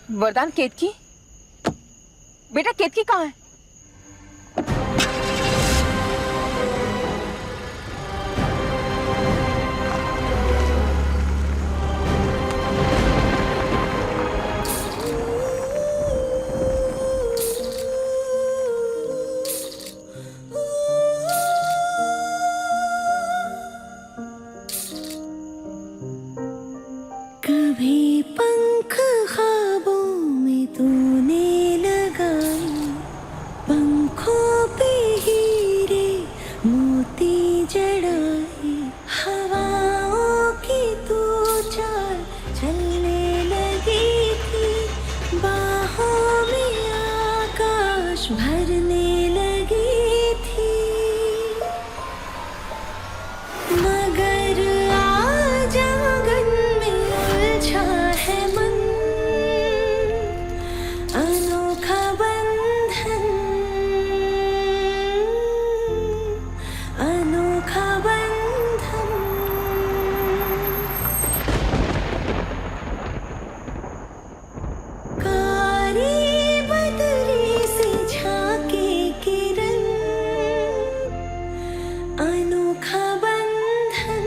वरदान, केतकी बेटा, केतकी कहाँ है? कभी पंख ख्वाबों में तूने लगाई, पंखों पे हीरे मोती जड़ाई, हवाओं की तू चाल चलने लगी थी, बाहों में आकाश भरने लगी थी, मगर आज आंगन में उलझा है मन, अनोखा बंधन, अनोखा बंधन। कारी बदरी से झांके किरण, अनोखा बंधन,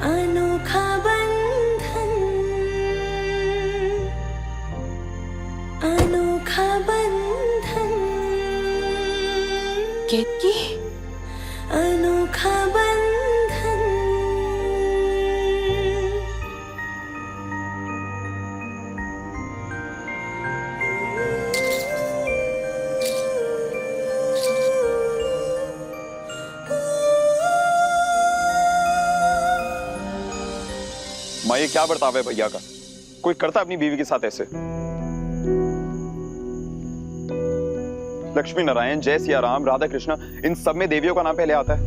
अनोखा बंधन, अनोखा बंधन, केतकी, अनोखा बंधन। माँ, ये क्या बर्ताव है भैया का? कोई करता अपनी बीवी के साथ ऐसे? लक्ष्मी नारायण, जय सिया राम, राधा कृष्णा, इन सब में देवियों का नाम पहले आता है।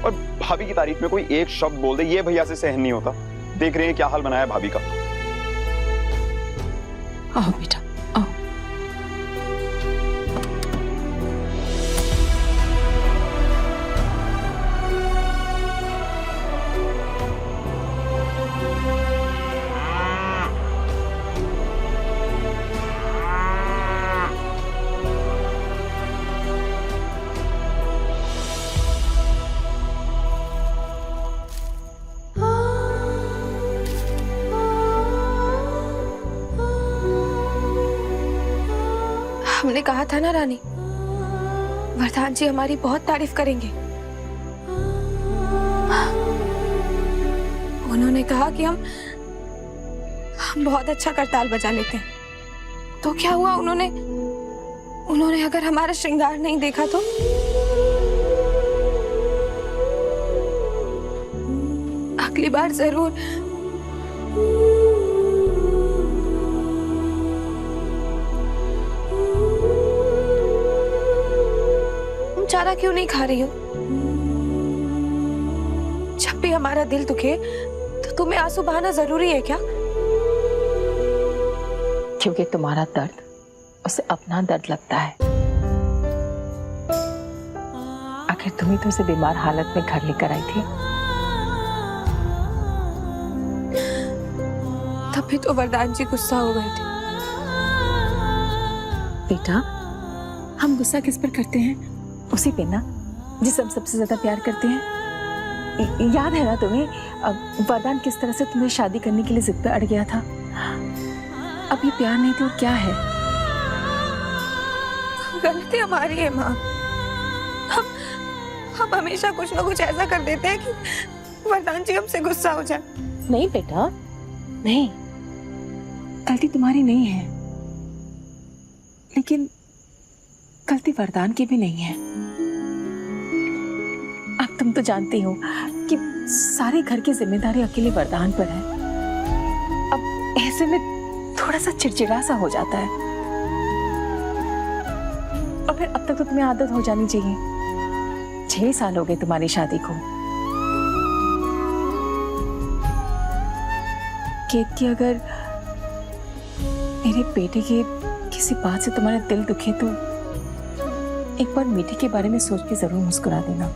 और भाभी की तारीफ में कोई एक शब्द बोल दे, ये भैया से सहन नहीं होता। देख रहे हैं क्या हाल बनाया भाभी का। आओ बेटा, आओ। हमने कहा था ना रानी, वरदान जी हमारी बहुत तारीफ करेंगे। उन्होंने कहा कि हम बहुत अच्छा करताल बजा लेते हैं। तो क्या हुआ, उन्होंने अगर हमारा श्रृंगार नहीं देखा तो? अगली बार जरूर। चारा क्यों नहीं खा रही हो? जब भी हमारा दिल दुखे तो तुम्हें आंसू बहाना जरूरी है क्या? क्योंकि तुम्हारा दर्द उसे अपना दर्द लगता है। आखिर तुम ही तो उसे बीमार हालत में घर लेकर आई थी। तभी तो वरदान जी गुस्सा हो गए थे। बेटा, हम गुस्सा किस पर करते हैं? उसी पे ना जिसे हम सबसे ज्यादा प्यार करते हैं। याद है ना तुम्हें वरदान किस तरह से तुम्हें शादी करने के लिए जिद पे अड़ गया था? अब ये प्यार नहीं तो और क्या है? गलती हमारी है माँ। हम हमेशा कुछ ना कुछ ऐसा कर देते हैं कि वरदान जी हमसे गुस्सा हो जाए। नहीं बेटा, नहीं, गलती तुम्हारी नहीं है, लेकिन गलती वरदान की भी नहीं है। अब तुम तो जानती हो कि सारे घर की जिम्मेदारी अकेले वरदान पर है। अब ऐसे में थोड़ा सा चिड़चिड़ा सा हो जाता है। और फिर अब तक तो तुम्हें आदत हो जानी चाहिए। 6 साल हो गए तुम्हारी शादी को। केतकी, अगर मेरे बेटे के किसी बात से तुम्हारा दिल दुखे तो एक बार मीठी के बारे में सोच के जरूर मुस्कुरा देना।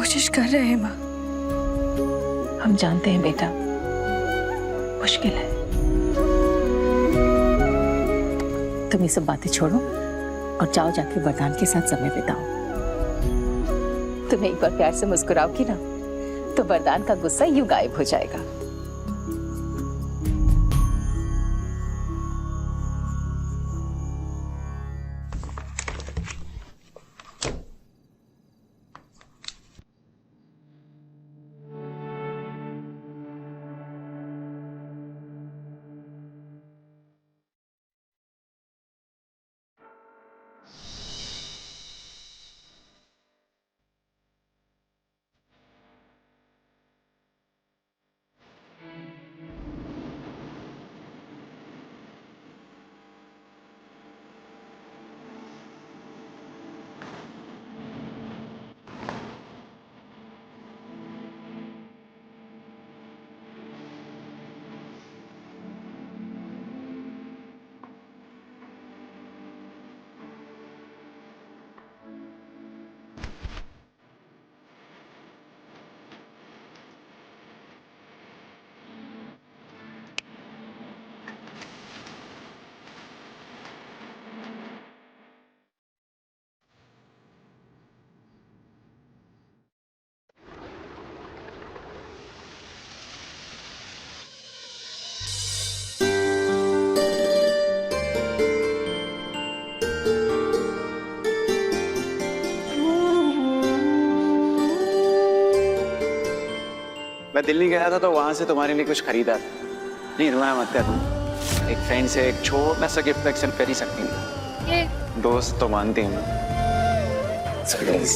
कोशिश कर रहे हैं माँ। हम जानते हैं बेटा, मुश्किल है। तुम ये सब बातें छोड़ो और जाओ जाके वरदान के साथ समय बिताओ। तुम एक बार प्यार से मुस्कुराओगी ना तो वरदान का गुस्सा यूं गायब हो जाएगा। मैं दिल्ली गया था तो वहां से तुम्हारे लिए कुछ खरीदा था। नहीं रोना मत कर तुम। एक फ्रेंड से एक छोटा सा गिफ्ट एक्सेप्ट कर ही सकती हूँ। ये दोस्त तो मानती हूँ। प्लीज।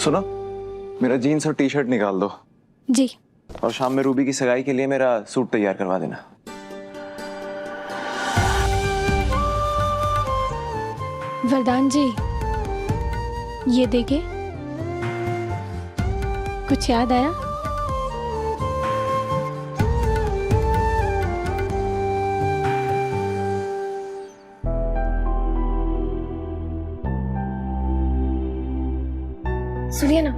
सुनो, मेरा जीन्स और टी शर्ट निकाल दो जी। और शाम में रूबी की सगाई के लिए मेरा सूट तैयार करवा देना। वरदान जी, ये देखे, कुछ याद आया? सुनिए ना,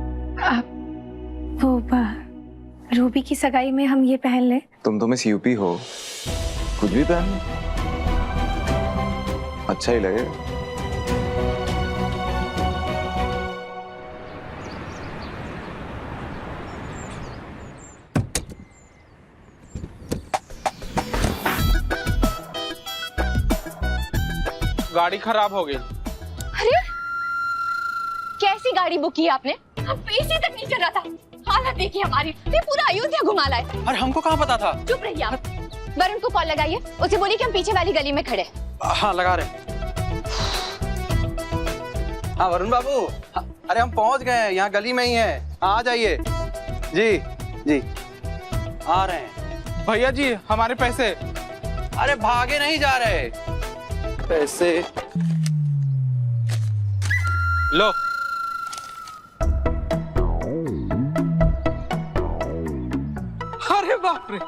आप वो रूबी की सगाई में हम ये पहन लें। तुम तो मिस यूपी हो, कुछ भी पहन लो, अच्छा ही लगेगा। गाड़ी खराब हो गई। अरे कैसी गाड़ी बुक की आपने? हम एसी तक नहीं चल रहा था। हालत देखिए हमारी, ये पूरा अयोध्या घुमा लाए। अरे हमको कहाँ पता था? चुप रहिए आप। वरुण को कॉल लगाइए, उसे बोलिए कि हम पीछे वाली गली में खड़े हैं। हाँ लगा रहे। हाँ वरुण बाबू, अरे हम पहुंच गए हैं, यहाँ गली में ही है, आ जाइए। जी जी आ रहे हैं। भैया जी हमारे पैसे। अरे भागे नहीं जा रहे पैसे। लो। अरे बाप रे,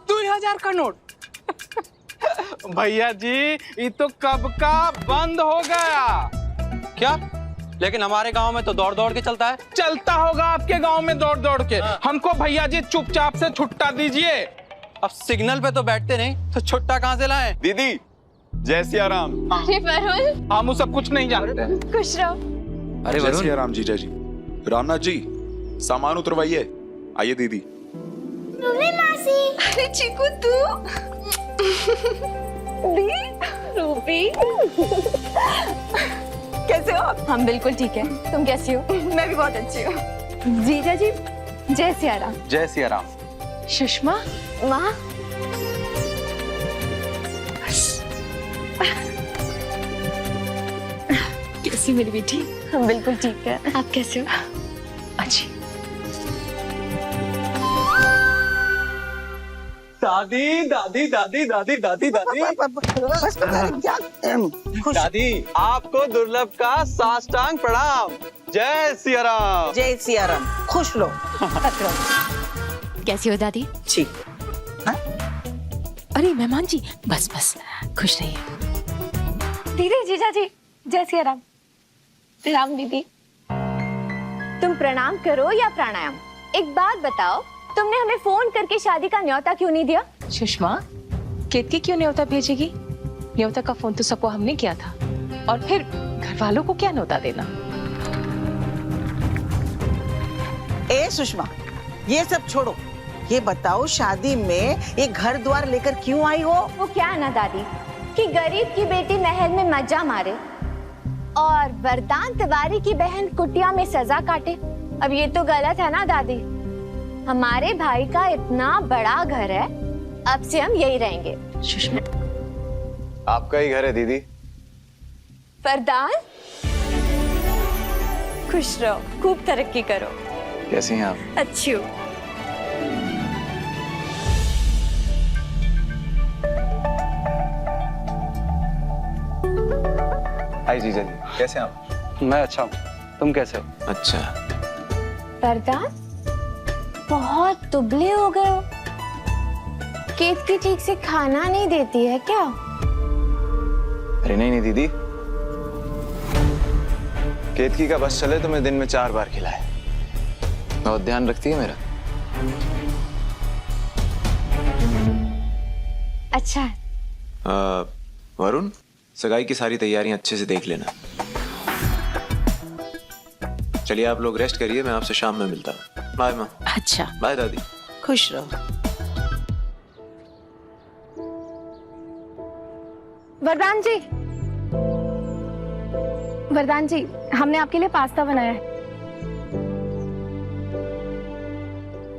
2000 का नोट। भैया जी ये तो कब का बंद हो गया। क्या? लेकिन हमारे गांव में तो दौड़ दौड़ के चलता है। चलता होगा आपके गांव में दौड़ दौड़ के। हमको भैया जी चुपचाप से छुट्टा दीजिए। अब सिग्नल पे तो बैठते नहीं, तो छुट्टा कहाँ से लाएं? दीदी जय सिया राम। अरे वरुण, हम सब कुछ नहीं जानते। खुश रहो। अरे जय वरुण, सिया राम जीजा जी। रामनाथ जी सामान उतरवाइए। आइए दीदी। अरे चीकू तू रूबी, कैसे हो आप? हम बिल्कुल ठीक है। तुम कैसी हो? मैं भी बहुत अच्छी हूँ। जीजा जी जय सिया राम। जय सिया राम। सुषमा माँ, कैसी मेरी बेटी? हम बिल्कुल ठीक है। आप कैसे हो? अच्छी। दादी दादी दादी दादी दादी दादी दादी, आपको दुर्लभ का साष्टांग प्रणाम। जय सिया राम। जय सिया राम। खुश लो। कैसी हो दादी? ठीक। हाँ? अरे मेहमान जी, बस बस, खुश रहिए। दीदी, जीजा जी, जय सिया राम। राम दीदी। तुम प्रणाम करो या प्राणायाम, एक बात बताओ, तुमने हमें फोन करके शादी का न्योता क्यों नहीं दिया? सुषमा, केतकी क्यों न्योता भेजेगी? न्योता का फोन तो सबको हमने किया था, और फिर घर वालों को क्या न्योता देना? ए सुषमा, ये सब छोड़ो, ये बताओ शादी में ये घर द्वार लेकर क्यों आई हो? वो क्या है ना दादी कि गरीब की बेटी महल में मजा मारे और वरदान तिवारी की बहन कुटिया में सजा काटे। अब ये तो गलत है ना दादी। हमारे भाई का इतना बड़ा घर है, अब से हम यही रहेंगे। सुषमा, आपका ही घर है दीदी। वरदान, खुश रहो, खूब तरक्की करो। कैसी हैं आप? अच्छी हो। हाय जीजा जी, कैसे हैं आप? मैं अच्छा हूँ, तुम कैसे हो? अच्छा। वरदान, बहुत दुबले हो गए हो। केतकी ठीक से खाना नहीं देती है क्या? अरे नहीं दीदी, केतकी का बस चले तो मैं दिन में 4 बार खिलाए। बहुत ध्यान रखती है मेरा। अच्छा। वरुण, सगाई की सारी तैयारियां अच्छे से देख लेना। चलिए आप लोग रेस्ट करिए, मैं आपसे शाम में मिलता हूँ। बाय माँ। अच्छा, बाय दादी। खुश रहो। वरदान जी, वरदान जी, हमने आपके लिए पास्ता बनाया है।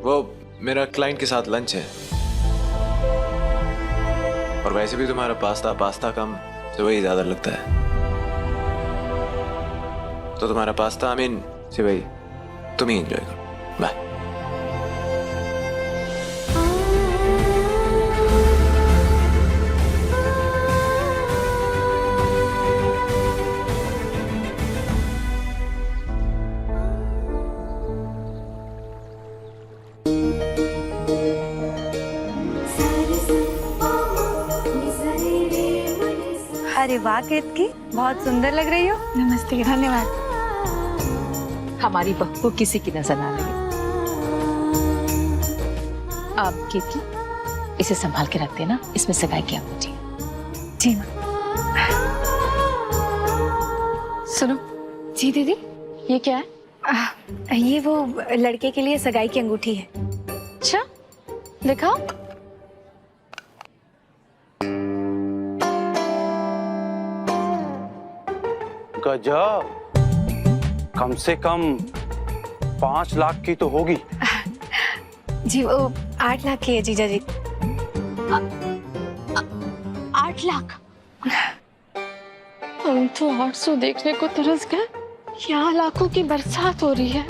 वो मेरा क्लाइंट के साथ लंच है, और वैसे भी तुम्हारा पास्ता कम से वही ज्यादा लगता है, तो तुम्हारा पास्ता से वही तुम ही एंजॉय करो। बाय। अरे वाह केतकी, बहुत सुंदर लग रही हो। नमस्ते। धन्यवाद। हमारी बहू को किसी की नजर ना लगे। आप केतकी, इसे संभाल के रखते ना, इसमें सगाई की अंगूठी। जी माँ। सुनो। जी दीदी, ये क्या है? ये वो लड़के के लिए सगाई की अंगूठी है। अच्छा, दिखाओ। गजब, कम से कम 5 लाख की तो होगी। जी वो 8 लाख की है जीजा जी। 8 लाख? हम तो 800 देखने को तरस गए, यहाँ लाखों की बरसात हो रही है।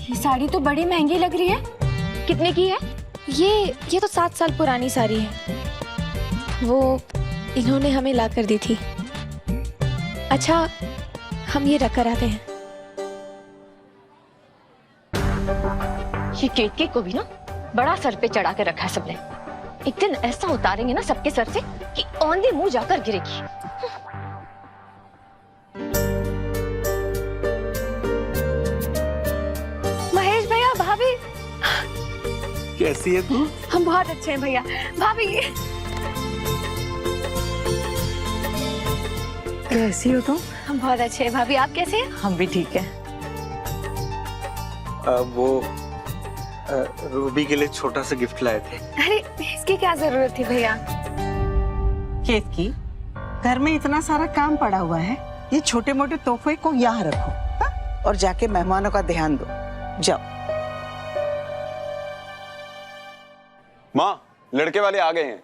ये साड़ी तो बड़ी महंगी लग रही है। कितने की है? ये तो 7 साल पुरानी साड़ी है, वो इन्होंने हमें ला कर दी थी। अच्छा, हम ये रख कर आते हैं। ये केतकी को भी ना बड़ा सर पे चढ़ा के रखा है सबने। एक दिन ऐसा उतारेंगे ना सबके सर से कि औंधे मुंह जाकर गिरेगी। महेश भैया, भाभी, कैसी है तू? हम बहुत अच्छे हैं भैया। भाभी, कैसी हो तुम? हम बहुत अच्छे हैं। भाभी, आप कैसे हैं? हम भी ठीक है। वो रूबी के लिए छोटा सा गिफ्ट लाए थे। अरे इसकी क्या जरूरत थी भैया? केतकी, घर में इतना सारा काम पड़ा हुआ है, ये छोटे मोटे तोहफे को यहाँ रखो, हा? और जाके मेहमानों का ध्यान दो। जाओ। माँ, लड़के वाले आ गए हैं।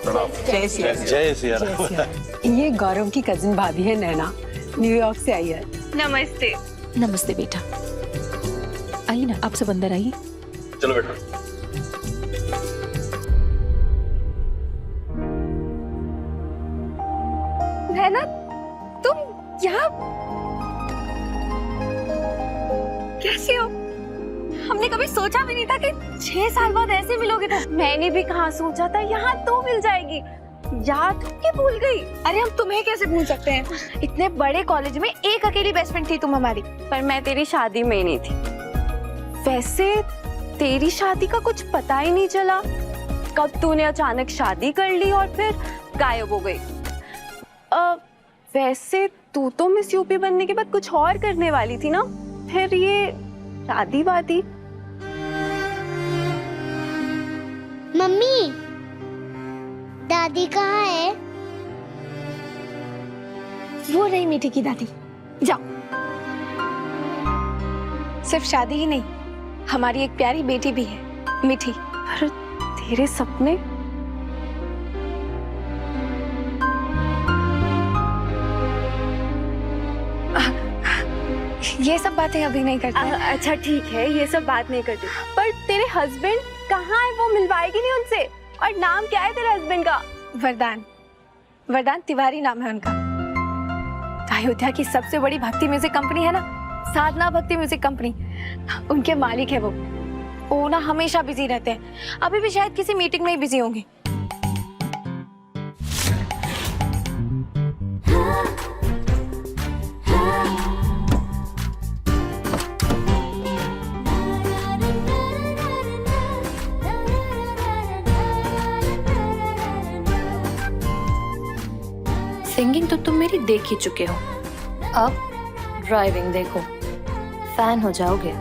जय श्री राम। जय सिया राम। ये गौरव की कजिन भाभी है नैना, न्यूयॉर्क से आई है। नमस्ते। नमस्ते बेटा, आइए ना, आप सब अंदर आइए। चलो बेटा। नैना, तुम यहाँ कैसी हो? हमने कभी सोचा भी नहीं था कि 6 साल बाद ऐसे मिलोगे। तो मैंने भी कहाँ सोचा था यहाँ तो मिल जाएगी। याद के भूल गई। अरे हम तुम्हें कैसे भूल सकते हैं? इतने बड़े कॉलेज में एक अकेली बेस्ट फ्रेंड थी तुम हमारी। पर मैं तेरी शादी में नहीं थी। वैसे तेरी शादी का कुछ पता ही नहीं चला। कब तूने अचानक शादी कर ली और फिर गायब हो गई। वैसे तू तो मिस यूपी बनने के बाद कुछ और करने वाली थी ना, फिर ये शादी वादी। मम्मी, दादी कहाँ है? वो रही मीठी की दादी। जाओ। सिर्फ शादी ही नहीं, हमारी एक प्यारी बेटी भी है, मीठी। पर तेरे सपने? ये सब बातें अभी नहीं करते। अच्छा ठीक है, ये सब बात नहीं करती। पर तेरे हस्बैंड कहाँ है? वो मिलवाएगी नहीं उनसे? और नाम क्या है तेरे हस्बैंड का? वरदान, वरदान तिवारी नाम है उनका। अयोध्या की सबसे बड़ी भक्ति म्यूजिक कंपनी है ना, साधना भक्ति म्यूजिक कंपनी, उनके मालिक है वो ना हमेशा बिजी रहते हैं। अभी भी शायद किसी मीटिंग में ही बिजी होंगे। सिंगिंग तो तुम मेरी देख ही चुके हो, अब ड्राइविंग देखो, फैन हो जाओगे।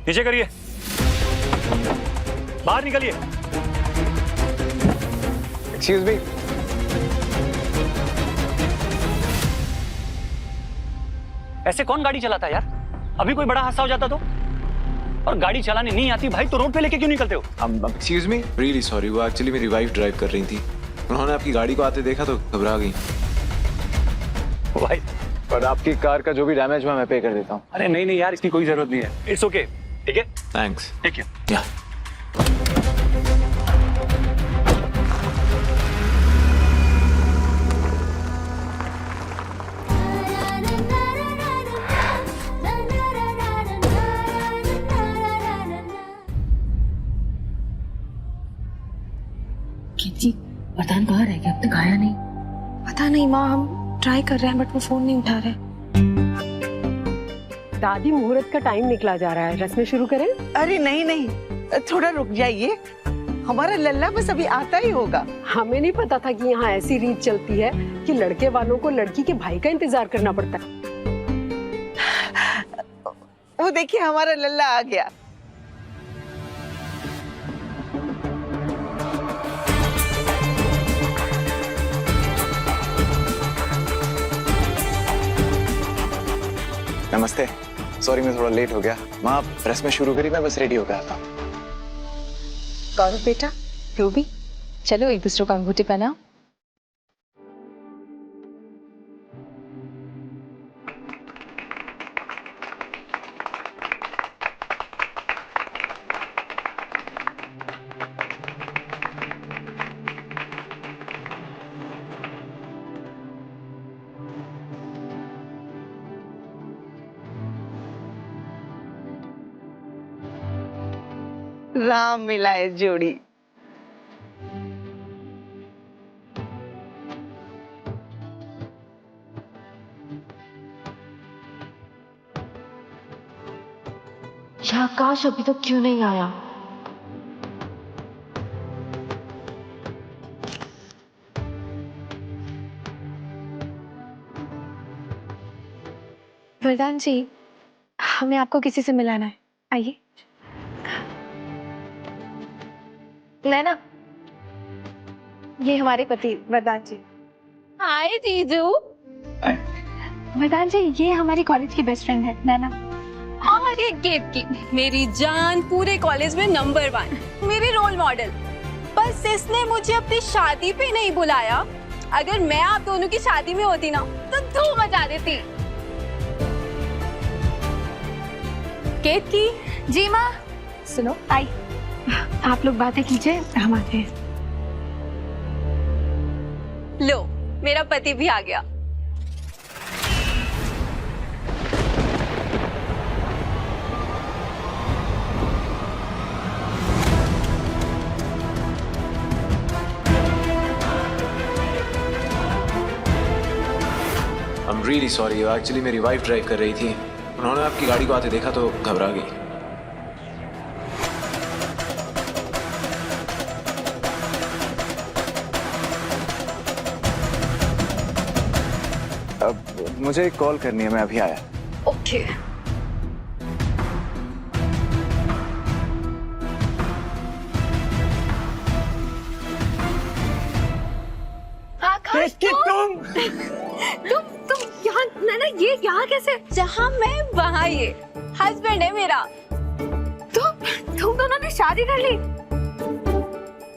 नीचे करिए, बाहर निकलिए। Excuse me. ऐसे कौन गाड़ी चलाता है यार? अभी कोई बड़ा हादसा हो जाता तो? और गाड़ी चलाने नहीं आती भाई तो रोड पे लेके क्यों निकलते हो? एक्सक्यूज मी, रियली सॉरी, वो एक्चुअली मेरी वाइफ ड्राइव कर रही थी, उन्होंने आपकी गाड़ी को आते देखा तो घबरा गई। भाई पर आपकी कार का जो भी डैमेज हुआ मैं पे कर देता हूँ। अरे नहीं नहीं यार, इसकी कोई जरूरत नहीं है। इट्स ओके, ठीक है? थैंक्स। ठीक है। या वरदान कहाँ रह गया? अब तक आया नहीं। पता नहीं माँ, हम ट्राई कर रहे हैं बट वो फोन नहीं उठा रहे। दादी, मुहूर्त का टाइम निकला जा रहा है, रस्में शुरू करें? अरे नहीं नहीं, थोड़ा रुक जाइए, हमारा लल्ला बस अभी आता ही होगा। हमें नहीं पता था कि यहाँ ऐसी रीत चलती है कि लड़के वालों को लड़की के भाई का इंतजार करना पड़ता है। वो देखिए हमारा लल्ला आ गया। नमस्ते, सॉरी मैं थोड़ा लेट हो गया। माँ रस्में शुरू करी, मैं बस रेडी हो गया था। गौरव बेटा, रूबी, चलो एक दूसरे को अंगूठी पहनाओ। राम मिलाए जोड़ी। आकाश अभी तक क्यों नहीं आया? वरदान जी, हमें आपको किसी से मिलाना है, आइए। नैना, ये हमारे पति वरदान जी। हाय जीजू। वरदान जी, ये हमारी कॉलेज की बेस्ट फ्रेंड है नैना। और ये गेट की मेरी जान, पूरे कॉलेज में नंबर 1, मेरी रोल मॉडल। बस इसने मुझे अपनी शादी पे नहीं बुलाया। अगर मैं आप दोनों की शादी में होती ना तो धूम मचा देती। केतकी। जी माँ। सुनो, आई, आप लोग बातें कीजिए, हम आते हैं। लो, मेरा पति भी आ गया। I am really sorry, actually मेरी वाइफ ड्राइव कर रही थी, उन्होंने आपकी गाड़ी को आते देखा तो घबरा गई। अब मुझे एक कॉल करनी है, मैं अभी आया। ओके। केतकी, तुम यहाँ ना ये यहाँ कैसे? जहाँ मैं वहाँ ये हस्बैंड है मेरा। तुम दोनों ने शादी कर ली?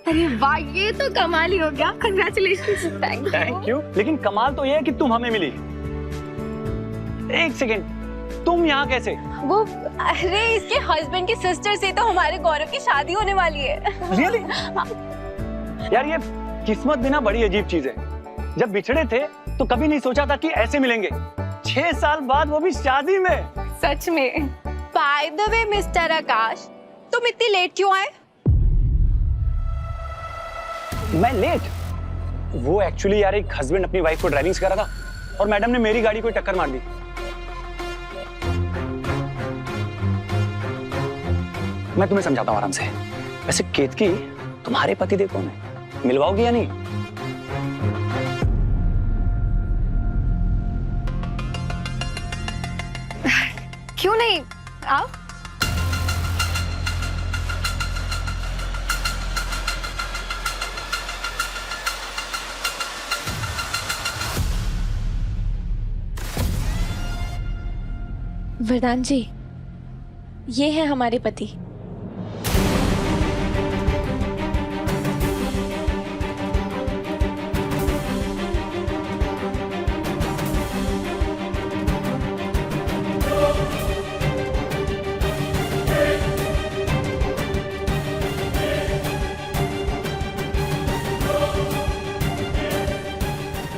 अरे वाह, ये तो कमाल ही हो गया। कंग्रेचुलेशन। Thank you. लेकिन कमाल तो ये है कि तुम हमें मिली। एक सेकेंड, तुम यहाँ कैसे? वो अरे इसके हस्बैंड की सिस्टर से तो हमारे गौरव की शादी होने वाली है। रियली? यार ये किस्मत भी ना बड़ी अजीब चीज है। जब बिछड़े थे तो कभी नहीं सोचा था कि ऐसे मिलेंगे। 6 साल बाद, वो भी शादी में। सच में। बाय द वे मिस्टर आकाश, तुम इतनी लेट क्यों आए? मैं लेट? वो एक्चुअली यार एक हस्बैंड अपनी वाइफ को ड्राइविंग सिखा रहा था और मैडम ने मेरी गाड़ी को टक्कर मार दी। मैं तुम्हें समझाता हूँ आराम से। वैसे केतकी, तुम्हारे पति देव कौन है? मिलवाओगी या नहीं? क्यों नहीं, आओ। वरदान जी, ये है हमारे पति।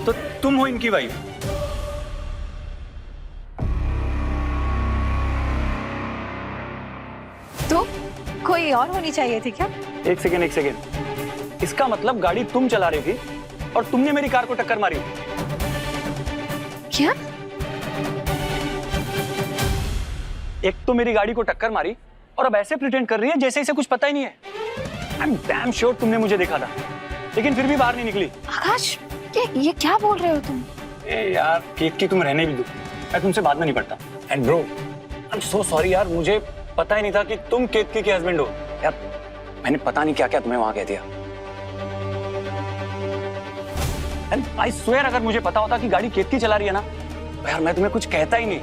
तो तुम हो इनकी वाइफ? तो कोई और होनी चाहिए थी क्या? एक सेकेंड। इसका मतलब गाड़ी तुम चला रही थी और तुमने मेरी कार को टक्कर मारी। क्या? एक तो मेरी गाड़ी को टक्कर मारी और अब ऐसे प्रिटेंड कर रही है जैसे इसे कुछ पता ही नहीं है। आई एम डैम श्योर तुमने मुझे देखा था, लेकिन फिर भी बाहर नहीं निकली। आकाश, ये क्या बोल रहे हो तुम? ए यार केतकी, तुम रहने भी दो, मैं तुमसे बात में नहीं पड़ता। And bro, I am so sorry यार, मुझे पता ही नहीं था कि तुम केतकी के हस्बैंड हो। यार मैंने पता नहीं क्या क्या तुम्हें वहां कह दिया। एंड आई स्वेयर, अगर मुझे पता होता कि गाड़ी केतकी चला रही है ना, तो यार मैं तुम्हें कुछ कहता ही नहीं।